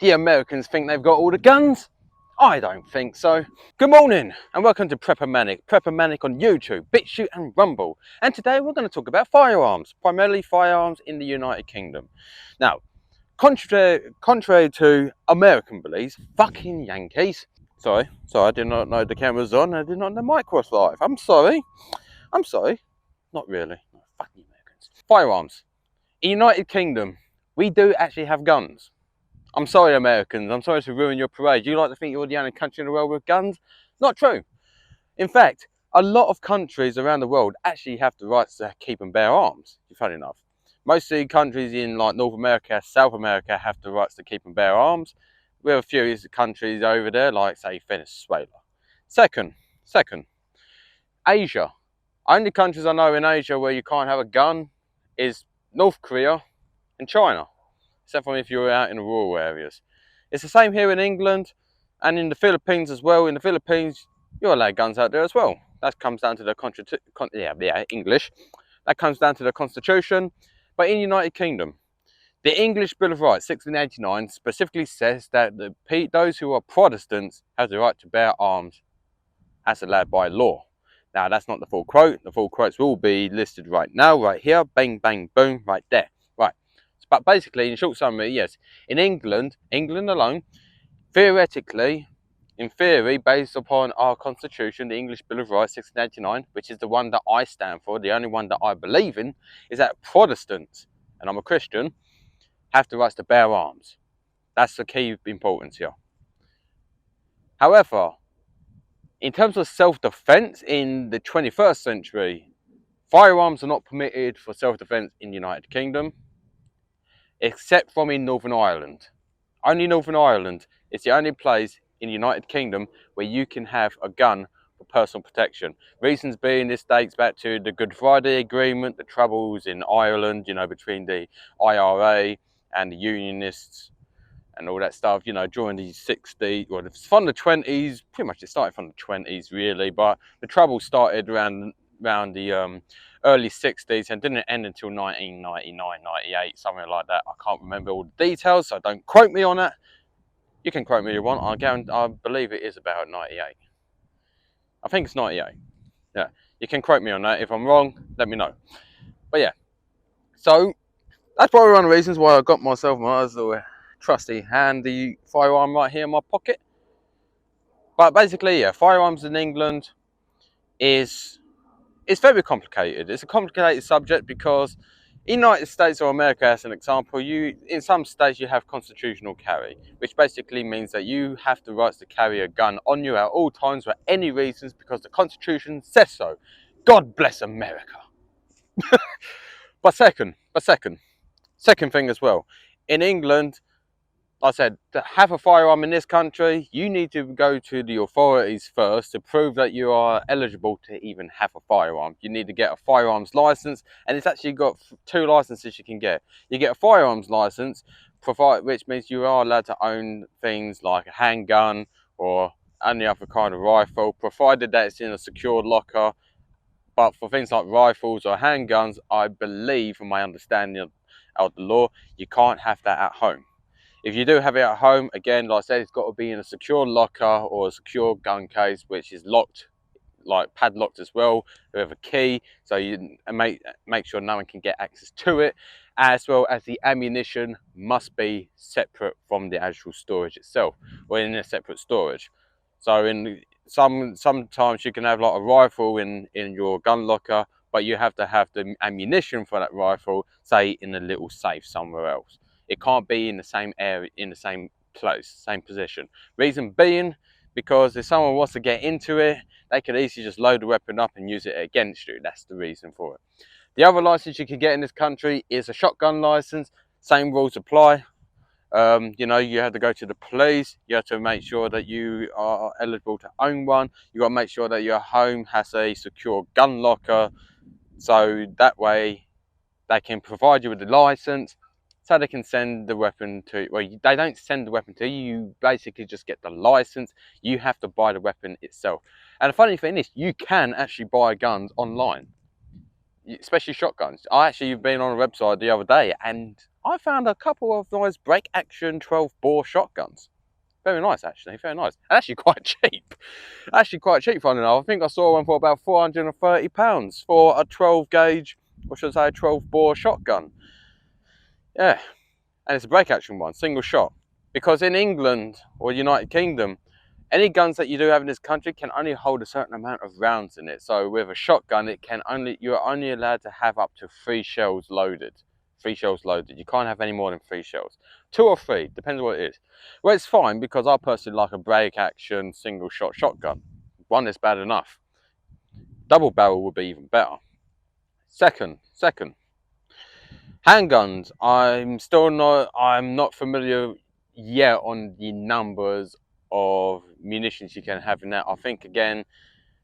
the Americans think they've got all the guns? I don't think so. Good morning and welcome to Prepper Manic on YouTube, BitChute and Rumble. And today we're going to talk about firearms, primarily firearms in the United Kingdom. Now, contrary to American beliefs, fucking Yankees. Sorry, I did not know the camera was on. I did not know the mic was live. I'm sorry. Not really. Fucking Americans. Firearms. In United Kingdom, we do actually have guns. I'm sorry, Americans. I'm sorry to ruin your parade. You like to think you're the only country in the world with guns? Not true. In fact, a lot of countries around the world actually have the rights to keep and bear arms, funny enough. Most of the countries in like North America, South America have the rights to keep and bear arms. We have a few countries over there, like say Venezuela. Second, Asia. Only countries I know in Asia where you can't have a gun is North Korea and China, except for if you're out in the rural areas. It's the same here in England and in the Philippines as well. In the Philippines, you're allowed guns out there as well. That comes down to the English. That comes down to the Constitution. But in the United Kingdom, the English Bill of Rights, 1689, specifically says that those who are Protestants have the right to bear arms as allowed by law. Now, that's not the full quote. The full quotes will be listed right now, right here. Bang, bang, boom, right there. Right. But basically, in short summary, yes, in England alone, theoretically, in theory, based upon our Constitution, the English Bill of Rights, 1689, which is the one that I stand for, the only one that I believe in, is that Protestants, and I'm a Christian, have the rights to bear arms. That's the key importance here. However, in terms of self-defense in the 21st century, firearms are not permitted for self-defense in the United Kingdom, except from in Northern Ireland. Only Northern Ireland is the only place in the United Kingdom where you can have a gun for personal protection. Reasons being, this dates back to the Good Friday Agreement, the troubles in Ireland, between the IRA and the Unionists and all that stuff, during the 60s, well, it's from the 20s, pretty much it started from the 20s really, but the trouble started around the early 60s and didn't end until 1999, 98, something like that. I can't remember all the details, so don't quote me on that. You can quote me if you want. I believe it is about 98. I think it's 98. Yeah, you can quote me on that. If I'm wrong, let me know. But yeah, so that's probably one of the reasons why I got myself my little trusty handy firearm right here in my pocket. But basically, yeah, firearms in England it's very complicated. It's a complicated subject because in the United States or America, as an example, in some states you have constitutional carry, which basically means that you have the rights to carry a gun on you at all times for any reasons because the Constitution says so. God bless America. But second thing as well, in England, like I said, to have a firearm in this country, you need to go to the authorities first to prove that you are eligible to even have a firearm. You need to get a firearms license, and it's actually got two licenses you can get. You get a firearms license, which means you are allowed to own things like a handgun or any other kind of rifle, provided that it's in a secured locker. But for things like rifles or handguns, I believe, from my understanding of the law, you can't have that at home. If you do have it at home, again, like I said, it's got to be in a secure locker or a secure gun case, which is locked, like padlocked as well, with a key, so you make sure no one can get access to it, as well as the ammunition must be separate from the actual storage itself, or in a separate storage. So in sometimes you can have like a rifle in your gun locker, but you have to have the ammunition for that rifle, say, in a little safe somewhere else. It can't be in the same area, in the same place, same position. Reason being, because if someone wants to get into it, they could easily just load the weapon up and use it against you. That's the reason for it. The other license you can get in this country is a shotgun license. Same rules apply. You have to go to the police. You have to make sure that you are eligible to own one. You got to make sure that your home has a secure gun locker, so that way they can provide you with the license, so they can send the weapon to, well, they don't send the weapon to you, you basically just get the license. You have to buy the weapon itself. And the funny thing is, you can actually buy guns online, especially shotguns. I actually been on a website the other day and I found a couple of nice break action 12 bore shotguns. Very nice, actually, very nice. And actually quite cheap. Actually quite cheap, funny enough. I think I saw one for about £430 for a 12 gauge, or should I say a 12 bore shotgun. Yeah, and it's a break action one, single shot. Because in England or United Kingdom, any guns that you do have in this country can only hold a certain amount of rounds in it. So with a shotgun, you're only allowed to have up to 3 shells loaded. 3 shells loaded. You can't have any more than 3 shells. 2 or 3, depends on what it is. Well, it's fine because I personally like a break action single shot shotgun. One is bad enough. Double barrel would be even better. Second, handguns. I'm not familiar yet on the numbers of munitions you can have in that. I think again,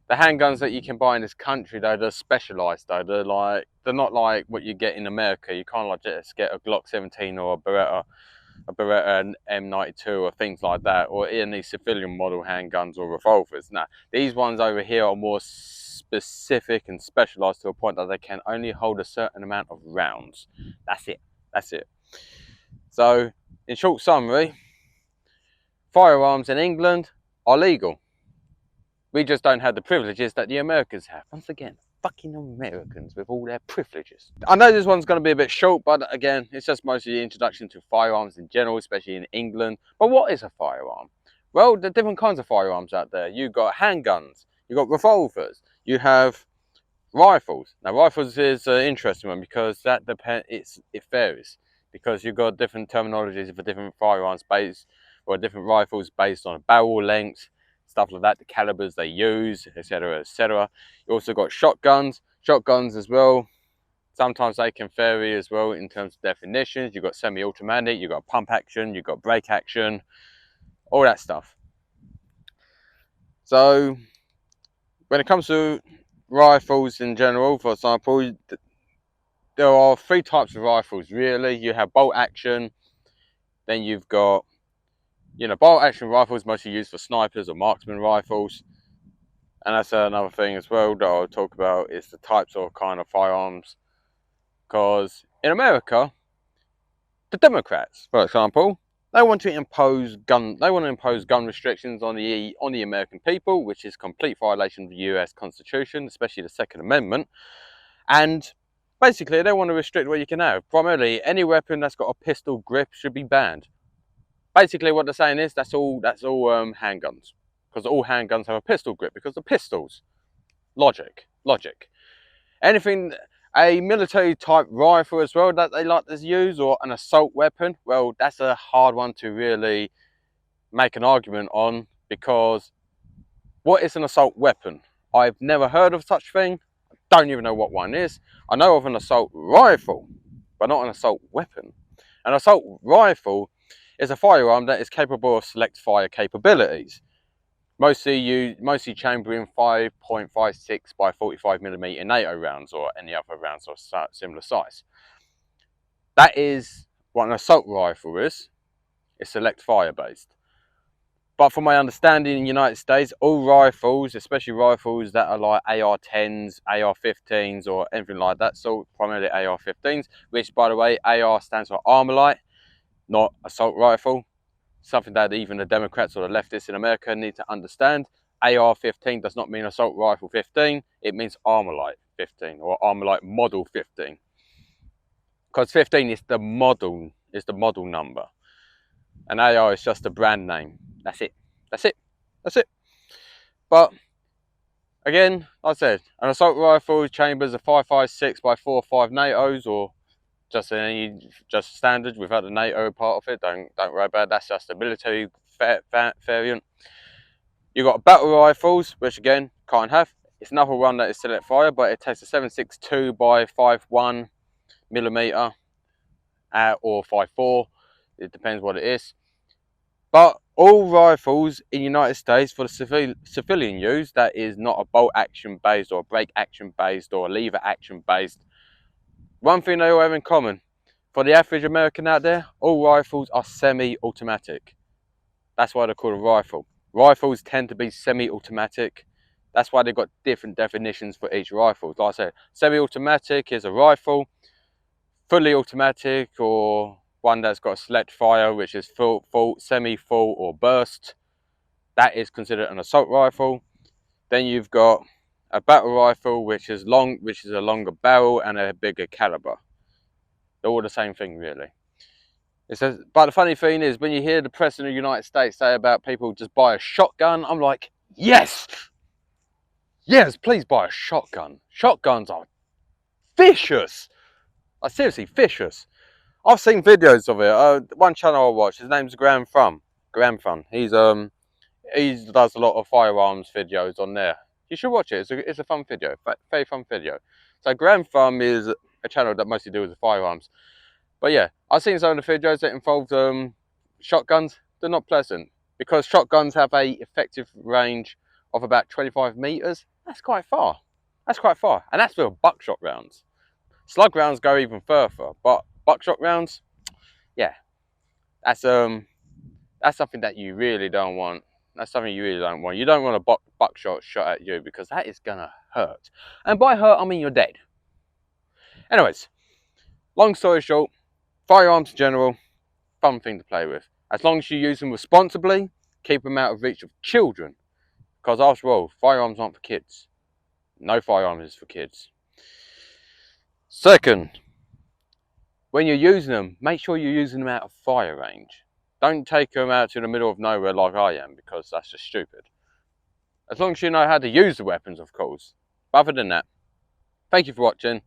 the handguns that you can buy in this country though, they're specialized though. They're not like what you get in America. You can't like just get a Glock 17 or a Beretta M92 or things like that, or any civilian model handguns or revolvers. Nah, these ones over here are more specific and specialized to a point that they can only hold a certain amount of rounds. That's it. That's it. So, in short summary, firearms in England are legal. We just don't have the privileges that the Americans have. Once again, fucking Americans with all their privileges. I know this one's going to be a bit short, but again, it's just mostly the introduction to firearms in general, especially in England. But what is a firearm? Well, there are different kinds of firearms out there. You've got handguns, you've got revolvers, you have rifles. Now, rifles is an interesting one because that it varies. Because you've got different terminologies for different firearms based, or different rifles based on barrel length, stuff like that, the calibers they use, etc, etc. You also got shotguns as well. Sometimes they can vary as well in terms of definitions. You've got semi-automatic, you've got pump action, you've got brake action, all that stuff. So when it comes to rifles in general, for example, there are 3 types of rifles really. You have bolt action, then you've got, bolt action rifles mostly used for snipers or marksman rifles. And that's another thing as well that I'll talk about, is the types of kind of firearms. Because in America, the Democrats, for example, they want to impose gun restrictions on the American people, which is a complete violation of the US Constitution, especially the Second Amendment. And basically, they want to restrict what you can have. Primarily, any weapon that's got a pistol grip should be banned. Basically, what they're saying is that's all handguns, because all handguns have a pistol grip because the pistols. Logic. Anything, a military type rifle as well that they like to use, or an assault weapon. Well, that's a hard one to really make an argument on, because what is an assault weapon? I've never heard of such thing. Don't even know what one is. I know of an assault rifle, but not an assault weapon. An assault rifle is a firearm that is capable of select fire capabilities. Mostly chambering 5.56 by 45mm NATO rounds, or any other rounds of similar size. That is what an assault rifle is. It's select fire based. But from my understanding in the United States, all rifles, especially rifles that are like AR-10s, AR-15s or anything like that, so primarily AR-15s, which by the way, AR stands for Armalite, not assault rifle. Something that even the Democrats or the leftists in America need to understand. AR-15 does not mean assault rifle 15, it means Armalite 15 or Armalite model 15. Because 15 is the model number. And AR is just a brand name. That's it. But again, like I said, an assault rifle chambers are 5.56 by 4.5 NATOs, or just standard without the NATO part of it. Don't worry about it. That's just a military variant. You've got battle rifles, which again can't have. It's another one that is select fire, but it takes a 7.62 by 5.1 millimeter or 5.4. It depends what it is. But all rifles in the United States for the civilian use, that is not a bolt action based or a brake action based or a lever action based, one thing they all have in common, for the average American out there, all rifles are semi-automatic. That's why they're called a rifle. Rifles tend to be semi-automatic. That's why they've got different definitions for each rifle. Like I said, semi-automatic is a rifle. Fully automatic or one that's got a select fire, which is full, semi-full, or burst. That is considered an assault rifle. Then you've got a battle rifle, which is a longer barrel and a bigger caliber. They're all the same thing, really. It says, but the funny thing is, when you hear the president of the United States say about people just buy a shotgun, I'm like, yes, yes, please buy a shotgun. Shotguns are vicious. Like, seriously, vicious. I've seen videos of it. One channel I watch, his name's Graham Thumb. He does a lot of firearms videos on there. You should watch it. It's a fun video, very fun video. So Graham Thumb is a channel that mostly deals with firearms. But yeah, I've seen some of the videos that involved shotguns. They're not pleasant because shotguns have a effective range of about 25 meters. That's quite far. That's quite far, and that's for buckshot rounds. Slug rounds go even further, but buckshot rounds, yeah, that's something that you really don't want. That's something you really don't want. You don't want a buckshot shot at you because that is gonna hurt. And by hurt, I mean you're dead. Anyways, long story short, firearms in general, fun thing to play with. As long as you use them responsibly, keep them out of reach of children. Because after all, firearms aren't for kids. No firearms is for kids. Second, when you're using them, make sure you're using them out of fire range. Don't take them out to the middle of nowhere like I am, because that's just stupid. As long as you know how to use the weapons, of course. But other than that, thank you for watching.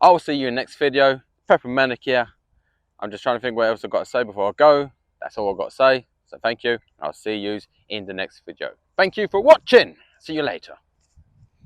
I will see you in the next video. Pepper Manic here. I'm just trying to think what else I've got to say before I go. That's all I've got to say. So thank you. I'll see you in the next video. Thank you for watching. See you later.